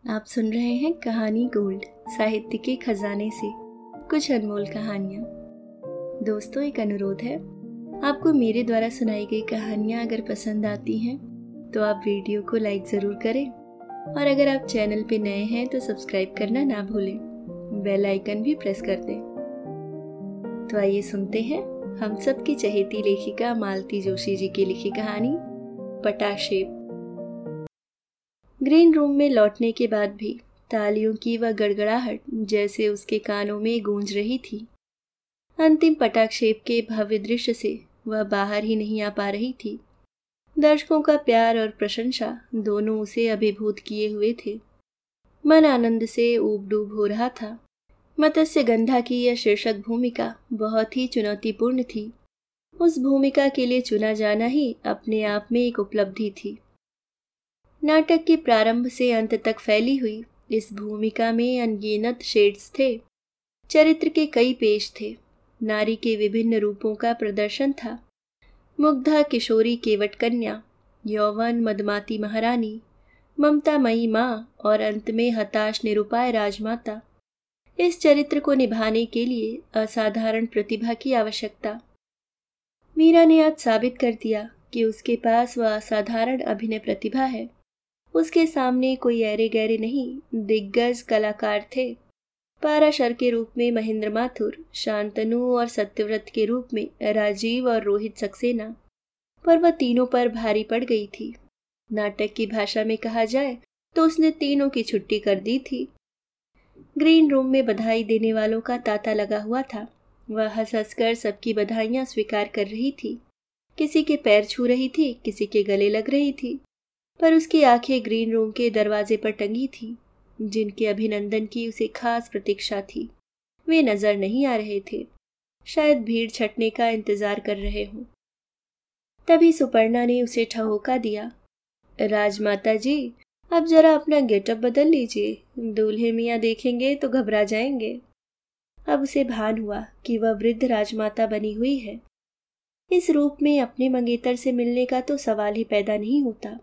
आप सुन रहे हैं कहानी गोल्ड, साहित्य के खजाने से कुछ अनमोल कहानियाँ। दोस्तों, एक अनुरोध है, आपको मेरे द्वारा सुनाई गई कहानियाँ अगर पसंद आती हैं तो आप वीडियो को लाइक ज़रूर करें और अगर आप चैनल पे नए हैं तो सब्सक्राइब करना ना भूलें, बेल आइकन भी प्रेस कर दें। तो आइए सुनते हैं हम सब की चहेती लेखिका मालती जोशी जी की लिखी कहानी पटाक्षेप। ग्रीन रूम में लौटने के बाद भी तालियों की वह गड़गड़ाहट जैसे उसके कानों में गूंज रही थी। अंतिम पटाक्षेप के भव्य दृश्य से वह बाहर ही नहीं आ पा रही थी। दर्शकों का प्यार और प्रशंसा दोनों उसे अभिभूत किए हुए थे। मन आनंद से ऊब डूब हो रहा था। मत्स्यगंधा की यह शीर्षक भूमिका बहुत ही चुनौतीपूर्ण थी। उस भूमिका के लिए चुना जाना ही अपने आप में एक उपलब्धि थी। नाटक के प्रारंभ से अंत तक फैली हुई इस भूमिका में अनगिनत शेड्स थे। चरित्र के कई पेश थे। नारी के विभिन्न रूपों का प्रदर्शन था। मुग्धा किशोरी केवट कन्या, यौवन मदमाती महारानी, ममतामयी माँ और अंत में हताश निरुपाय राजमाता। इस चरित्र को निभाने के लिए असाधारण प्रतिभा की आवश्यकता। मीरा ने आज साबित कर दिया कि उसके पास वह असाधारण अभिनय प्रतिभा है। उसके सामने कोई ऐरे गैरे नहीं, दिग्गज कलाकार थे। पाराशर के रूप में महेंद्र माथुर, शांतनु और सत्यव्रत के रूप में राजीव और रोहित सक्सेना, पर वह तीनों पर भारी पड़ गई थी। नाटक की भाषा में कहा जाए तो उसने तीनों की छुट्टी कर दी थी। ग्रीन रूम में बधाई देने वालों का तांता लगा हुआ था। वह हंस हंस कर सबकी बधाइयां स्वीकार कर रही थी। किसी के पैर छू रही थी, किसी के गले लग रही थी, पर उसकी आंखें ग्रीन रूम के दरवाजे पर टंगी थी। जिनके अभिनंदन की उसे खास प्रतीक्षा थी वे नजर नहीं आ रहे थे। शायद भीड़ छटने का इंतजार कर रहे हों। तभी सुपर्णा ने उसे ठहोका दिया, राजमाता जी, अब जरा अपना गेटअप बदल लीजिए, दूल्हे मियाँ देखेंगे तो घबरा जाएंगे। अब उसे भान हुआ कि वह वृद्ध राजमाता बनी हुई है। इस रूप में अपने मंगेतर से मिलने का तो सवाल ही पैदा नहीं होता।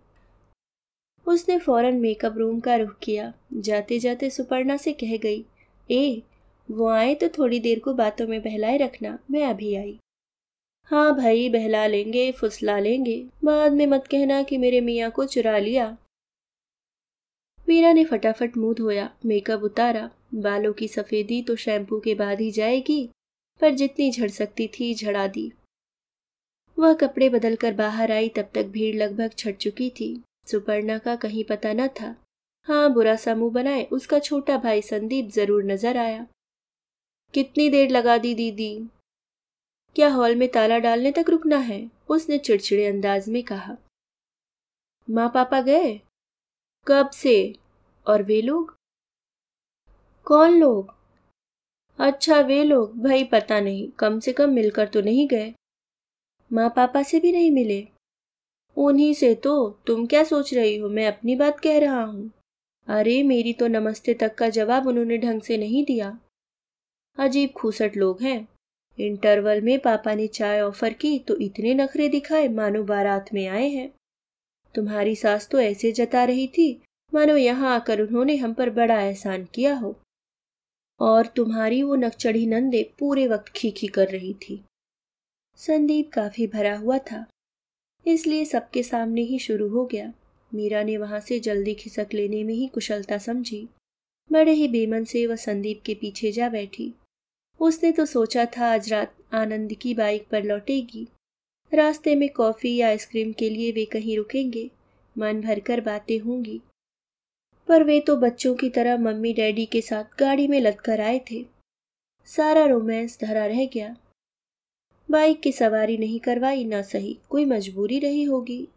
उसने फौरन मेकअप रूम का रुख किया। जाते जाते सुपर्णा से कह गई, वो आए तो थोड़ी देर को बातों में बहलाए रखना, मैं अभी आई। हाँ भाई, बहला लेंगे, फुसला लेंगे, बाद में मत कहना कि मेरे मियाँ को चुरा लिया। मीरा ने फटाफट मुंह धोया, मेकअप उतारा। बालों की सफेदी तो शैम्पू के बाद ही जाएगी, पर जितनी झड़ सकती थी झड़ा दी। वह कपड़े बदल कर बाहर आई तब तक भीड़ लगभग छट चुकी थी। सुपर्णा का कहीं पता न था। हाँ, बुरा सा मुंह बनाए उसका छोटा भाई संदीप जरूर नजर आया। कितनी देर लगा दी दीदी? क्या हॉल में ताला डालने तक रुकना है? उसने चिड़चिड़े अंदाज में कहा। माँ पापा गए? कब से? और वे लोग? कौन लोग? अच्छा, वे लोग, भाई पता नहीं, कम से कम मिलकर तो नहीं गए। माँ पापा से भी नहीं मिले? उन्हीं से तो। तुम क्या सोच रही हो, मैं अपनी बात कह रहा हूँ। अरे, मेरी तो नमस्ते तक का जवाब उन्होंने ढंग से नहीं दिया। अजीब खूसट लोग हैं। इंटरवल में पापा ने चाय ऑफर की तो इतने नखरे दिखाए मानो बारात में आए हैं। तुम्हारी सास तो ऐसे जता रही थी मानो यहाँ आकर उन्होंने हम पर बड़ा एहसान किया हो। और तुम्हारी वो नकचढ़ी नंदे पूरे वक्त खीखी कर रही थी। संदीप काफी भरा हुआ था, इसलिए सबके सामने ही शुरू हो गया। मीरा ने वहां से जल्दी खिसक लेने में ही कुशलता समझी। बड़े ही बेमन से वह संदीप के पीछे जा बैठी। उसने तो सोचा था आज रात आनंद की बाइक पर लौटेगी। रास्ते में कॉफी या आइसक्रीम के लिए वे कहीं रुकेंगे, मन भरकर बातें होंगी। पर वे तो बच्चों की तरह मम्मी डैडी के साथ गाड़ी में लद कर आए थे। सारा रोमांस धरा रह गया। बाइक की सवारी नहीं करवाई ना सही, कोई मजबूरी रही होगी।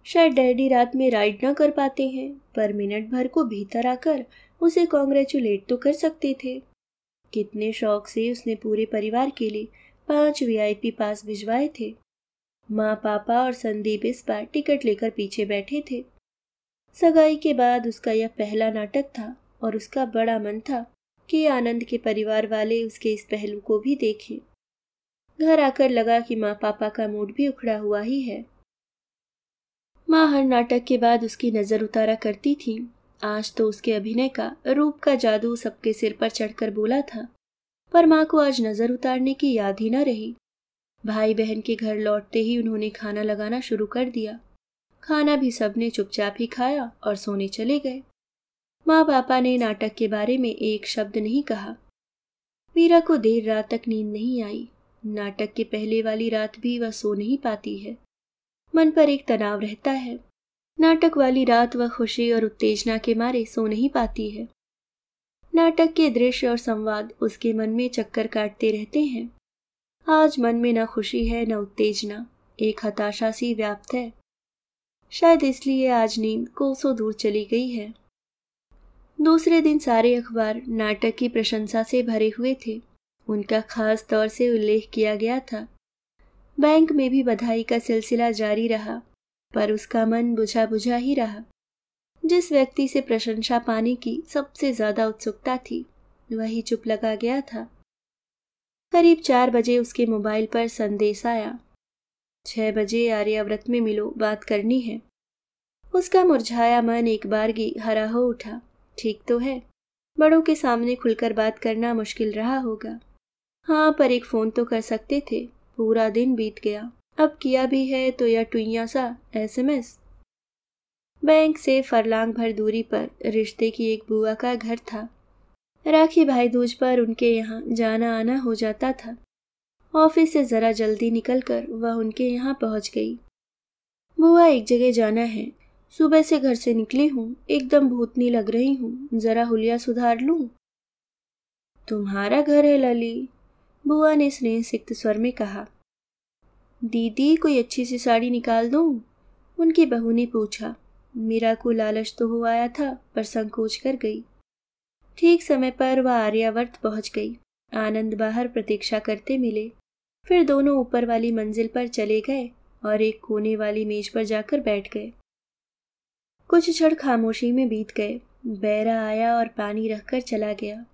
शायद डैडी रात में राइड ना कर पाते हैं, पर मिनट भर को भीतर आकर उसे कॉन्ग्रेचुलेट तो कर सकते थे। कितने शौक से उसने पूरे परिवार के लिए 5 VIP पास भिजवाए थे। माँ पापा और संदीप इस बार टिकट लेकर पीछे बैठे थे। सगाई के बाद उसका यह पहला नाटक था और उसका बड़ा मन था कि आनंद के परिवार वाले उसके इस पहलू को भी देखें। घर आकर लगा कि माँ पापा का मूड भी उखड़ा हुआ ही है। माँ हर नाटक के बाद उसकी नजर उतारा करती थी। आज तो उसके अभिनय का, रूप का जादू सबके सिर पर चढ़कर बोला था, पर माँ को आज नजर उतारने की याद ही न रही। भाई बहन के घर लौटते ही उन्होंने खाना लगाना शुरू कर दिया। खाना भी सबने चुपचाप ही खाया और सोने चले गए। माँ पापा ने नाटक के बारे में एक शब्द नहीं कहा। मीरा को देर रात तक नींद नहीं आई। नाटक के पहले वाली रात भी वह सो नहीं पाती है। मन पर एक तनाव रहता है। नाटक वाली रात वह खुशी और उत्तेजना के मारे सो नहीं पाती है। नाटक के दृश्य और संवाद उसके मन में चक्कर काटते रहते हैं। आज मन में न खुशी है न उत्तेजना, एक हताशा सी व्याप्त है। शायद इसलिए आज नींद कोसों दूर चली गई है। दूसरे दिन सारे अखबार नाटक की प्रशंसा से भरे हुए थे। उनका खास तौर से उल्लेख किया गया था। बैंक में भी बधाई का सिलसिला जारी रहा, पर उसका मन बुझा बुझा ही रहा। जिस व्यक्ति से प्रशंसा पाने की सबसे ज्यादा उत्सुकता थी, वही चुप लगा गया था। करीब 4 बजे उसके मोबाइल पर संदेश आया, 6 बजे आर्याव्रत में मिलो, बात करनी है। उसका मुरझाया मन एक बारगी हरा हो उठा। ठीक तो है, बड़ों के सामने खुलकर बात करना मुश्किल रहा होगा। हाँ, पर एक फोन तो कर सकते थे। पूरा दिन बीत गया, अब किया भी है तो यह टुइयां सा SMS। बैंक से फरलांग भर दूरी पर रिश्ते की एक बुआ का घर था। राखी भाई दूज पर उनके यहाँ जाना आना हो जाता था। ऑफिस से जरा जल्दी निकलकर वह उनके यहाँ पहुंच गई। बुआ, एक जगह जाना है, सुबह से घर से निकली हूँ, एकदम भूतनी लग रही हूँ, जरा हुलिया सुधार लूं। तुम्हारा घर है लली, बुआ ने स्नेह सिक्त स्वर में कहा। दीदी, कोई अच्छी सी साड़ी निकाल दूं? उनकी बहू ने पूछा। मीरा को लालच तो हो आया था, पर संकोच कर गई। ठीक समय पर वह आर्यावर्त पहुंच गई। आनंद बाहर प्रतीक्षा करते मिले। फिर दोनों ऊपर वाली मंजिल पर चले गए और एक कोने वाली मेज पर जाकर बैठ गए। कुछ क्षण खामोशी में बीत गए। बैरा आया और पानी रखकर चला गया।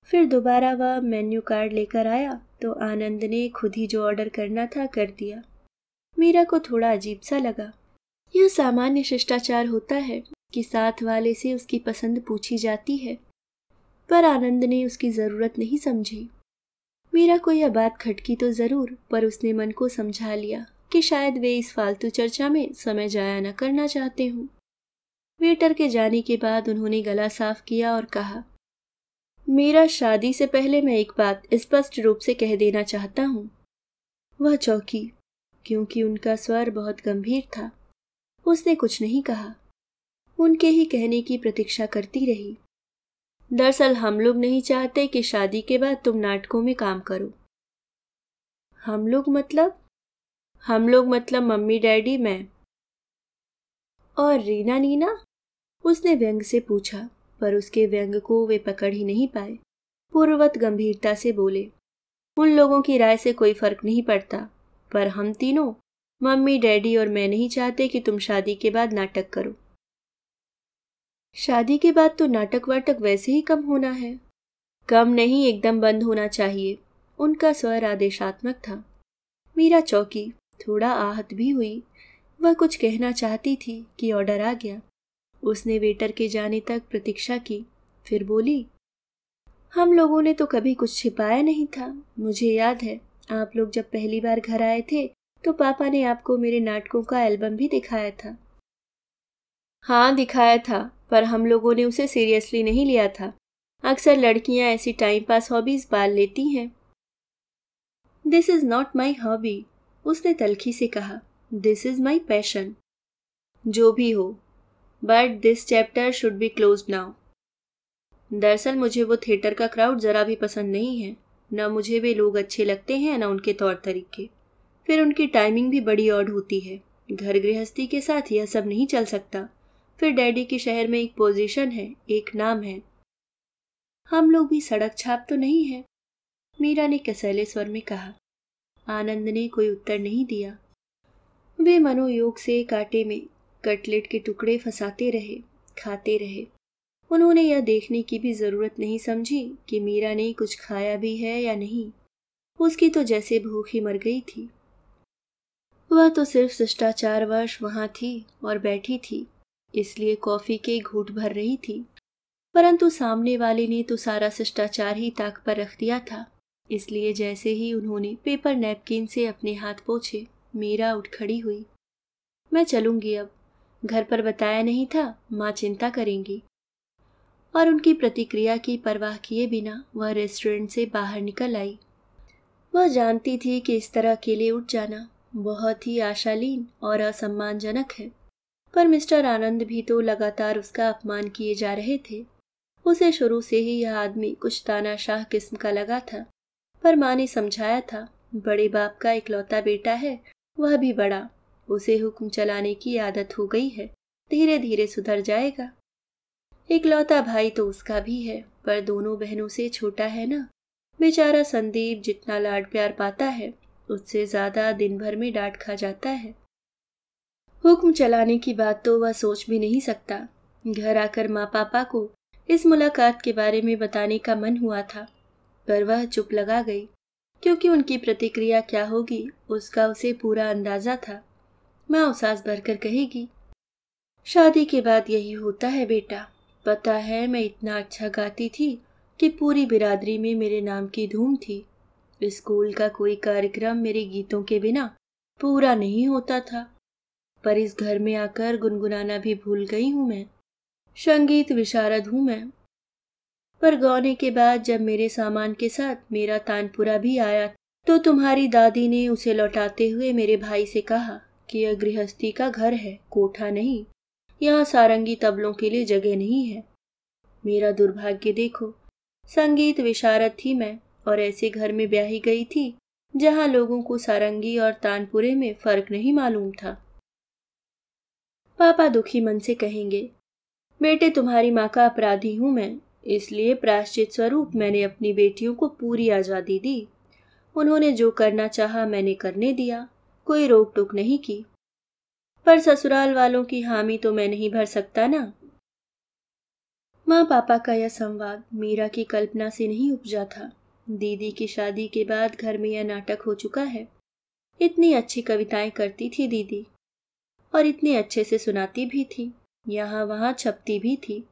फिर दोबारा वह मेन्यू कार्ड लेकर आया तो आनंद ने खुद ही जो ऑर्डर करना था कर दिया। मीरा को थोड़ा अजीब सा लगा। यह सामान्य शिष्टाचार होता है कि साथ वाले से उसकी पसंद पूछी जाती है, पर आनंद ने उसकी जरूरत नहीं समझी। मीरा को यह बात खटकी तो जरूर, पर उसने मन को समझा लिया कि शायद वे इस फालतू चर्चा में समय जाया न करना चाहते हों। वेटर के जाने के बाद उन्होंने गला साफ किया और कहा, मीरा, शादी से पहले मैं एक बात स्पष्ट रूप से कह देना चाहता हूँ। वह चौंकी, क्योंकि उनका स्वर बहुत गंभीर था। उसने कुछ नहीं कहा, उनके ही कहने की प्रतीक्षा करती रही। दरअसल हम लोग नहीं चाहते कि शादी के बाद तुम नाटकों में काम करो। हम लोग मतलब? हम लोग मतलब मम्मी डैडी, मैं और रीना नीना? उसने व्यंग से पूछा, पर उसके व्यंग को वे पकड़ ही नहीं पाए। पूर्ववत गंभीरता से बोले, उन लोगों की राय से कोई फर्क नहीं पड़ता, पर हम तीनों, मम्मी डैडी और मैं, नहीं चाहते कि तुम शादी के बाद नाटक करो। शादी के बाद तो नाटक वाटक वैसे ही कम होना है। कम नहीं, एकदम बंद होना चाहिए। उनका स्वर आदेशात्मक था। मीरा चौंकी, थोड़ा आहत भी हुई। वह कुछ कहना चाहती थी कि ऑर्डर आ गया। उसने वेटर के जाने तक प्रतीक्षा की, फिर बोली, हम लोगों ने तो कभी कुछ छिपाया नहीं था। मुझे याद है, आप लोग जब पहली बार घर आए थे तो पापा ने आपको मेरे नाटकों का एल्बम भी दिखाया था। हाँ, दिखाया था, पर हम लोगों ने उसे सीरियसली नहीं लिया था। अक्सर लड़कियां ऐसी टाइम पास हॉबीज पाल लेती हैं। This is not my hobby, उसने तल्खी से कहा। This is my passion. जो भी हो, but this chapter should be closed now. दरअसल मुझे वो थिएटर का क्राउड जरा भी पसंद नहीं है। न मुझे वे लोग अच्छे लगते हैं, न उनके तौर तरीके। फिर उनकी टाइमिंग भी बड़ी ऑड होती है। घर गृहस्थी के साथ यह सब नहीं चल सकता। फिर डैडी के शहर में एक पोजीशन है, एक नाम है। हम लोग भी सड़क छाप तो नहीं है, मीरा ने कसैले स्वर में कहा। आनंद ने कोई उत्तर नहीं दिया। वे मनोयोग से कांटे में कटलेट के टुकड़े फंसाते रहे, खाते रहे। उन्होंने यह देखने की भी जरूरत नहीं समझी कि मीरा ने कुछ खाया भी है या नहीं। उसकी तो जैसे भूख ही मर गई थी। वह तो सिर्फ शिष्टाचारवश वहां थी और बैठी थी, इसलिए कॉफी के घूंट भर रही थी, परंतु सामने वाले ने तो सारा शिष्टाचार ही ताक पर रख दिया था। इसलिए जैसे ही उन्होंने पेपर नैपकिन से अपने हाथ पोंछे, मीरा उठ खड़ी हुई। मैं चलूंगी अब, घर पर बताया नहीं था, माँ चिंता करेंगी। और उनकी प्रतिक्रिया की परवाह किए बिना वह रेस्टोरेंट से बाहर निकल आई। वह जानती थी कि इस तरह अकेले उठ जाना बहुत ही आशालीन और असम्मानजनक है, पर मिस्टर आनंद भी तो लगातार उसका अपमान किए जा रहे थे। उसे शुरू से ही यह आदमी कुछ तानाशाह किस्म का लगा था, पर माँ ने समझाया था, बड़े बाप का इकलौता बेटा है, वह भी बड़ा, उसे हुक्म चलाने की आदत हो गई है, धीरे धीरे सुधर जाएगा। इकलौता भाई तो उसका भी है, पर दोनों बहनों से छोटा है ना। बेचारा संदीप जितना लाड प्यार पाता है, उससे ज्यादा दिन भर में डांट खा जाता है। हुक्म चलाने की बात तो वह सोच भी नहीं सकता। घर आकर माँ पापा को इस मुलाकात के बारे में बताने का मन हुआ था, पर वह चुप लगा गई, क्योंकि उनकी प्रतिक्रिया क्या होगी उसका उसे पूरा अंदाजा था। माँ उसास भरकर कहेगी, शादी के बाद यही होता है बेटा, पता है मैं इतना अच्छा गाती थी कि पूरी बिरादरी में मेरे नाम की धूम थी। स्कूल का कोई कार्यक्रम मेरे गीतों के बिना पूरा नहीं होता था, पर इस घर में आकर गुनगुनाना भी भूल गई हूँ मैं। संगीत विशारद हूँ मैं। पर गाने के बाद जब मेरे सामान के साथ मेरा तानपुरा भी आया, तो तुम्हारी दादी ने उसे लौटाते हुए मेरे भाई से कहा कि यह गृहस्थी का घर है, कोठा नहीं। यहाँ सारंगी तबलों के लिए जगह नहीं है। मेरा दुर्भाग्य देखो, संगीत विशारद थी मैं, और ऐसे घर में ब्याही गई थी जहाँ लोगों को सारंगी और तानपुरे में फर्क नहीं मालूम था। पापा दुखी मन से कहेंगे, बेटे तुम्हारी माँ का अपराधी हूँ मैं, इसलिए प्रायश्चित स्वरूप मैंने अपनी बेटियों को पूरी आज़ादी दी। उन्होंने जो करना चाहा मैंने करने दिया, कोई रोक टोक नहीं की। पर ससुराल वालों की हामी तो मैं नहीं भर सकता ना। माँ पापा का यह संवाद मीरा की कल्पना से नहीं उपजा था। दीदी की शादी के बाद घर में यह नाटक हो चुका है। इतनी अच्छी कविताएं करती थी दीदी, और इतने अच्छे से सुनाती भी थी, यहाँ वहाँ छपती भी थी।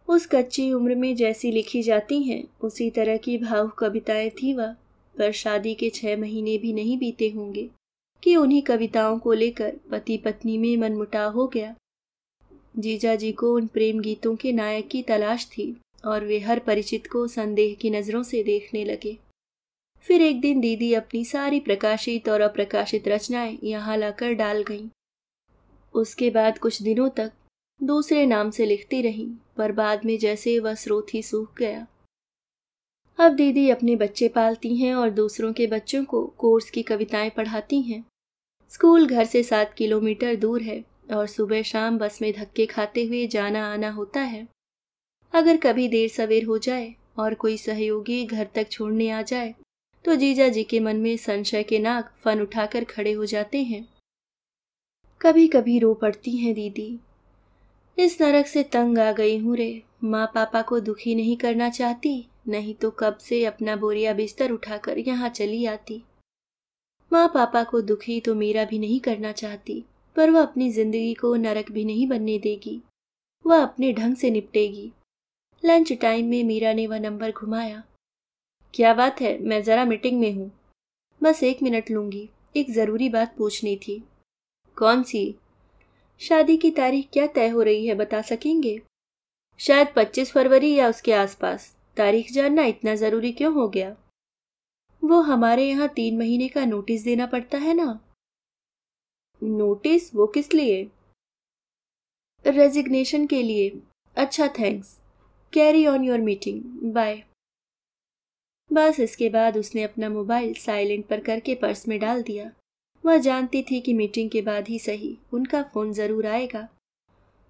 उस कच्ची उम्र में जैसी लिखी जाती हैं उसी तरह की भावुक कविताएं थी वह। पर शादी के 6 महीने भी नहीं बीते होंगे कि उन्हीं कविताओं को लेकर पति पत्नी में मनमुटाव हो गया। जीजा जी को उन प्रेम गीतों के नायक की तलाश थी, और वे हर परिचित को संदेह की नजरों से देखने लगे। फिर एक दिन दीदी अपनी सारी प्रकाशित और अप्रकाशित रचनाएं यहाँ लाकर डाल गईं। उसके बाद कुछ दिनों तक दूसरे नाम से लिखती रहीं, पर बाद में जैसे वह स्रोत ही सूख गया। अब दीदी अपने बच्चे पालती हैं और दूसरों के बच्चों को कोर्स की कविताएं पढ़ाती हैं। स्कूल घर से 7 किलोमीटर दूर है, और सुबह शाम बस में धक्के खाते हुए जाना आना होता है। अगर कभी देर सवेर हो जाए और कोई सहयोगी घर तक छोड़ने आ जाए, तो जीजा जी के मन में संशय के नाग फन उठाकर खड़े हो जाते हैं। कभी कभी रो पड़ती हैं दीदी, इस नरक से तंग आ गई हूँ रे। माँ पापा को दुखी नहीं करना चाहती, नहीं तो कब से अपना बोरिया बिस्तर उठाकर यहाँ चली आती। माँ पापा को दुखी तो मीरा भी नहीं करना चाहती, पर वह अपनी जिंदगी को नरक भी नहीं बनने देगी। वह अपने ढंग से निपटेगी। लंच टाइम में मीरा ने वह नंबर घुमाया। क्या बात है, मैं जरा मीटिंग में हूँ, बस 1 मिनट लूंगी, एक जरूरी बात पूछनी थी। कौन सी? शादी की तारीख क्या तय हो रही है, बता सकेंगे? शायद 25 फरवरी या उसके आसपास। तारीख जानना इतना जरूरी क्यों हो गया? वो हमारे यहाँ 3 महीने का नोटिस देना पड़ता है ना। नोटिस? वो किस लिए? रेजिग्नेशन के लिए। अच्छा thanks, carry on your meeting, bye. बस इसके बाद उसने अपना मोबाइल साइलेंट पर करके पर्स में डाल दिया। वह जानती थी कि मीटिंग के बाद ही सही उनका फोन जरूर आएगा,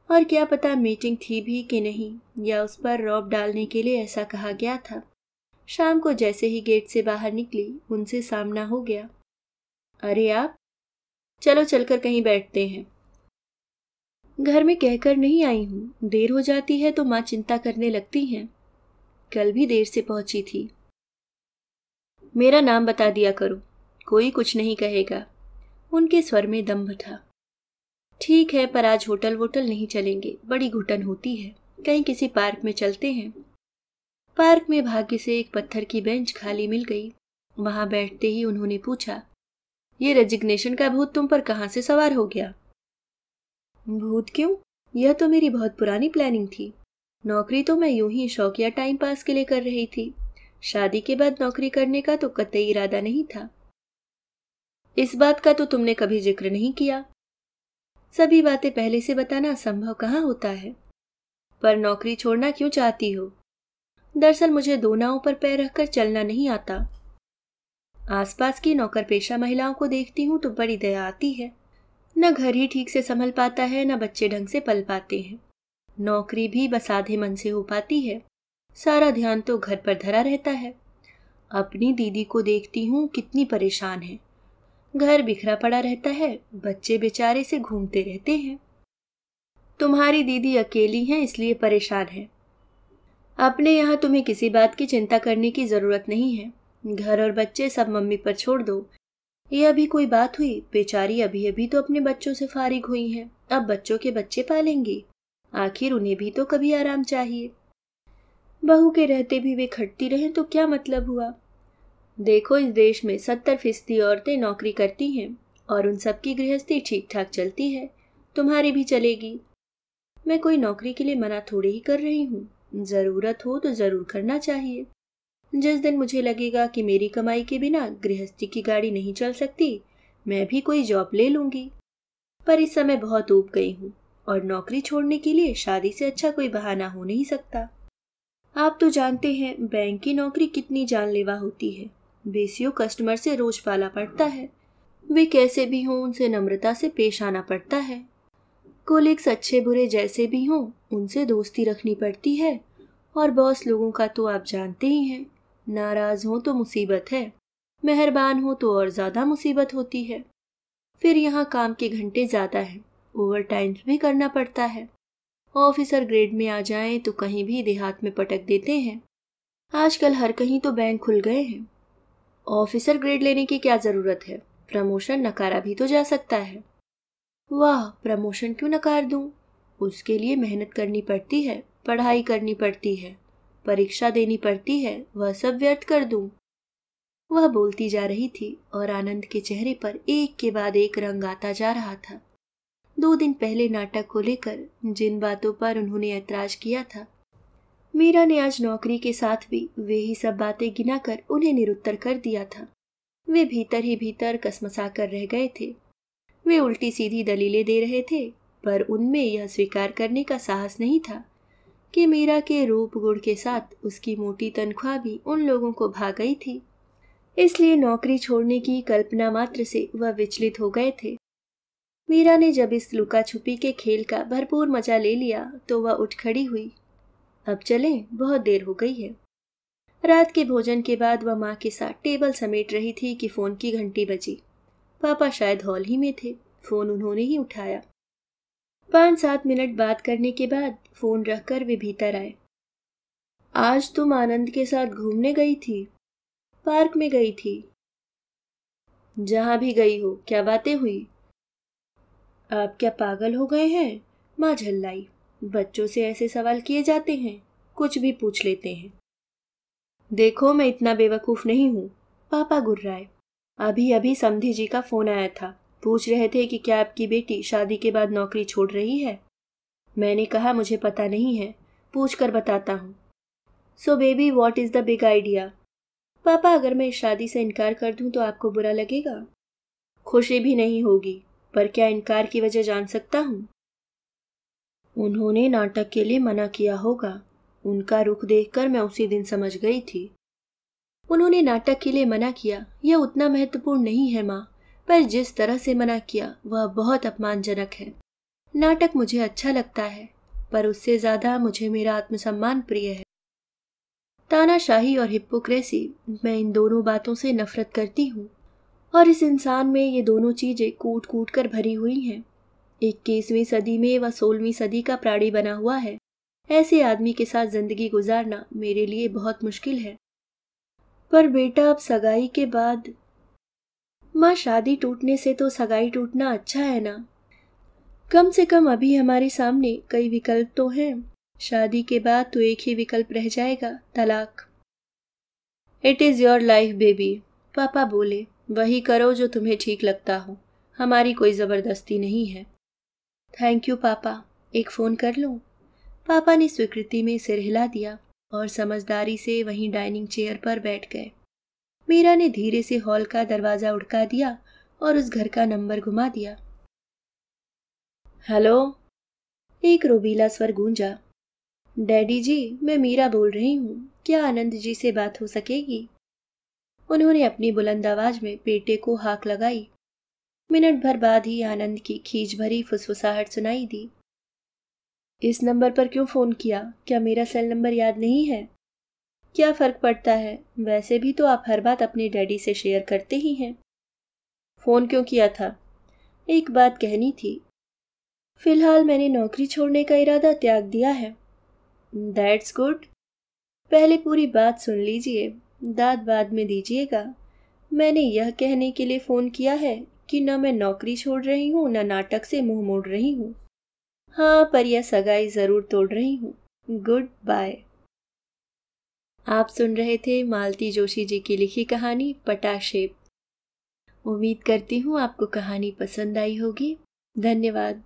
और क्या पता मीटिंग थी भी कि नहीं, या उस पर रौब डालने के लिए ऐसा कहा गया था। शाम को जैसे ही गेट से बाहर निकली उनसे सामना हो गया। अरे आप, चलो चलकर कहीं बैठते हैं। घर में कहकर नहीं आई हूँ, देर हो जाती है तो माँ चिंता करने लगती हैं। कल भी देर से पहुंची थी। मेरा नाम बता दिया करो, कोई कुछ नहीं कहेगा। उनके स्वर में दम्भ था। ठीक है, पर आज होटल वोटल नहीं चलेंगे, बड़ी घुटन होती है। कहीं किसी पार्क में चलते हैं। पार्क में भाग्य से एक पत्थर की बेंच खाली मिल गई। वहां बैठते ही उन्होंने पूछा, ये रेजिग्नेशन का भूत तुम पर कहाँ से सवार हो गया? भूत क्यों? यह तो मेरी बहुत पुरानी प्लानिंग थी। नौकरी तो मैं यूं ही शौकिया टाइम पास के लिए कर रही थी। शादी के बाद नौकरी करने का तो कतई इरादा नहीं था। इस बात का तो तुमने कभी जिक्र नहीं किया। सभी बातें पहले से बताना संभव कहाँ होता है। पर नौकरी छोड़ना क्यों चाहती हो? दरअसल मुझे दो नावों पर पैर रखकर चलना नहीं आता। आसपास की नौकर पेशा महिलाओं को देखती हूँ तो बड़ी दया आती है। न घर ही ठीक से संभल पाता है, न बच्चे ढंग से पल पाते हैं। नौकरी भी बस आधे मन से हो पाती है। सारा ध्यान तो घर पर धरा रहता है। अपनी दीदी को देखती हूँ, कितनी परेशान है। घर बिखरा पड़ा रहता है, बच्चे बेचारे से घूमते रहते हैं। तुम्हारी दीदी अकेली हैं, इसलिए परेशान है। अपने यहाँ तुम्हें किसी बात की चिंता करने की जरूरत नहीं है। घर और बच्चे सब मम्मी पर छोड़ दो। ये अभी कोई बात हुई? बेचारी अभी अभी तो अपने बच्चों से फारिग हुई हैं, अब बच्चों के बच्चे पालेंगी। आखिर उन्हें भी तो कभी आराम चाहिए। बहू के रहते भी वे खटती रहें तो क्या मतलब हुआ? देखो, इस देश में 70% औरतें नौकरी करती हैं और उन सबकी गृहस्थी ठीक ठाक चलती है। तुम्हारी भी चलेगी। मैं कोई नौकरी के लिए मना थोड़े ही कर रही हूँ। जरूरत हो तो जरूर करना चाहिए। जिस दिन मुझे लगेगा कि मेरी कमाई के बिना गृहस्थी की गाड़ी नहीं चल सकती, मैं भी कोई जॉब ले लूंगी। पर इस समय बहुत ऊब गई हूँ और नौकरी छोड़ने के लिए शादी से अच्छा कोई बहाना हो नहीं सकता। आप तो जानते हैं बैंक की नौकरी कितनी जानलेवा होती है। बेसियों कस्टमर से रोज पाला पड़ता है। वे कैसे भी हों, उनसे नम्रता से पेश आना पड़ता है। कोलिग्स अच्छे बुरे जैसे भी हों, उनसे दोस्ती रखनी पड़ती है। और बॉस लोगों का तो आप जानते ही हैं, नाराज हो तो मुसीबत है, मेहरबान हो तो और ज्यादा मुसीबत होती है। फिर यहाँ काम के घंटे ज्यादा हैं, ओवर टाइम भी करना पड़ता है। ऑफिसर ग्रेड में आ जाएं तो कहीं भी देहात में पटक देते हैं। आजकल हर कहीं तो बैंक खुल गए हैं। ऑफिसर ग्रेड लेने की क्या जरूरत है? प्रमोशन नकारा भी तो जा सकता है। वाह, प्रमोशन क्यों नकार दूं? उसके लिए मेहनत करनी पड़ती है, पढ़ाई करनी पड़ती है, परीक्षा देनी पड़ती है। वह सब व्यर्थ कर दूं? वह बोलती जा रही थी और आनंद के चेहरे पर एक के बाद एक रंग आता जा रहा था। 2 दिन पहले नाटक को लेकर जिन बातों पर उन्होंने ऐतराज किया था, मीरा ने आज नौकरी के साथ भी वे ही सब बातें गिनाकर उन्हें निरुत्तर कर दिया था। वे भीतर ही भीतर कसमसा कर रह गए थे। वे उल्टी सीधी दलीलें दे रहे थे, पर उनमें यह स्वीकार करने का साहस नहीं था कि मीरा के रूप गुण के साथ उसकी मोटी तनख्वाह भी उन लोगों को भा गई थी। इसलिए नौकरी छोड़ने की कल्पना मात्र से वह विचलित हो गए थे। मीरा ने जब इस लुका छुपी के खेल का भरपूर मजा ले लिया तो वह उठ खड़ी हुई। अब चलें, बहुत देर हो गई है। रात के भोजन के बाद वह माँ के साथ टेबल समेट रही थी कि फोन की घंटी बजी। पापा शायद हॉल ही में थे। फोन उन्होंने ही उठाया। 5-7 मिनट बात करने के बाद फोन रखकर वे भीतर आए। आज तुम आनंद के साथ घूमने गई थी? पार्क में गई थी। जहां भी गई हो, क्या बातें हुई? आप क्या पागल हो गए हैं? माँ झल्लाई। बच्चों से ऐसे सवाल किए जाते हैं, कुछ भी पूछ लेते हैं। देखो, मैं इतना बेवकूफ नहीं हूँ। पापा गुर्राए। अभी अभी समधी जी का फोन आया था। पूछ रहे थे कि क्या आपकी बेटी शादी के बाद नौकरी छोड़ रही है। मैंने कहा मुझे पता नहीं है, पूछ कर बताता हूँ। So baby, what is the big idea? पापा, अगर मैं इस शादी से इनकार कर दूं तो आपको बुरा लगेगा? खुशी भी नहीं होगी, पर क्या इनकार की वजह जान सकता हूँ? उन्होंने नाटक के लिए मना किया होगा। उनका रुख देखकर मैं उसी दिन समझ गई थी। उन्होंने नाटक के लिए मना किया, यह उतना महत्वपूर्ण नहीं है माँ, पर जिस तरह से मना किया वह बहुत अपमानजनक है। नाटक मुझे अच्छा लगता है, पर उससे ज्यादा मुझे मेरा आत्मसम्मान प्रिय है। तानाशाही और हिप्पोक्रेसी, मैं इन दोनों बातों से नफरत करती हूँ। और इस इंसान में ये दोनों चीजें कूट कूट कर भरी हुई हैं। 21वीं सदी में वह 16वीं सदी का प्राणी बना हुआ है। ऐसे आदमी के साथ जिंदगी गुजारना मेरे लिए बहुत मुश्किल है। पर बेटा, अब सगाई के बाद। माँ, शादी टूटने से तो सगाई टूटना अच्छा है ना? कम से कम अभी हमारे सामने कई विकल्प तो हैं। शादी के बाद तो एक ही विकल्प रह जाएगा, तलाक। It is your life baby, पापा बोले। वही करो जो तुम्हें ठीक लगता हो, हमारी कोई ज़बरदस्ती नहीं है। थैंक यू पापा, एक फ़ोन कर लूँ? पापा ने स्वीकृति में सिर हिला दिया और समझदारी से वहीं डाइनिंग चेयर पर बैठ गए। मीरा ने धीरे से हॉल का दरवाज़ा उड़का दिया और उस घर का नंबर घुमा दिया। हेलो, एक रोबीला स्वर गूंजा। डैडी जी, मैं मीरा बोल रही हूँ, क्या आनंद जी से बात हो सकेगी? उन्होंने अपनी बुलंद आवाज में बेटे को हाक लगाई। मिनट भर बाद ही आनंद की खींच भरी फुसफुसाहट सुनाई दी। इस नंबर पर क्यों फोन किया? क्या मेरा सेल नंबर याद नहीं है? क्या फर्क पड़ता है, वैसे भी तो आप हर बात अपने डैडी से शेयर करते ही हैं। फोन क्यों किया था? एक बात कहनी थी। फिलहाल मैंने नौकरी छोड़ने का इरादा त्याग दिया है। That's good. पहले पूरी बात सुन लीजिए, दाद बाद में दीजिएगा। मैंने यह कहने के लिए फ़ोन किया है कि न मैं नौकरी छोड़ रही हूँ, न नाटक से मुंह मोड़ रही हूँ। हाँ, पर यह सगाई ज़रूर तोड़ रही हूँ। Good bye. आप सुन रहे थे मालती जोशी जी की लिखी कहानी पटाक्षेप। उम्मीद करती हूँ आपको कहानी पसंद आई होगी। धन्यवाद।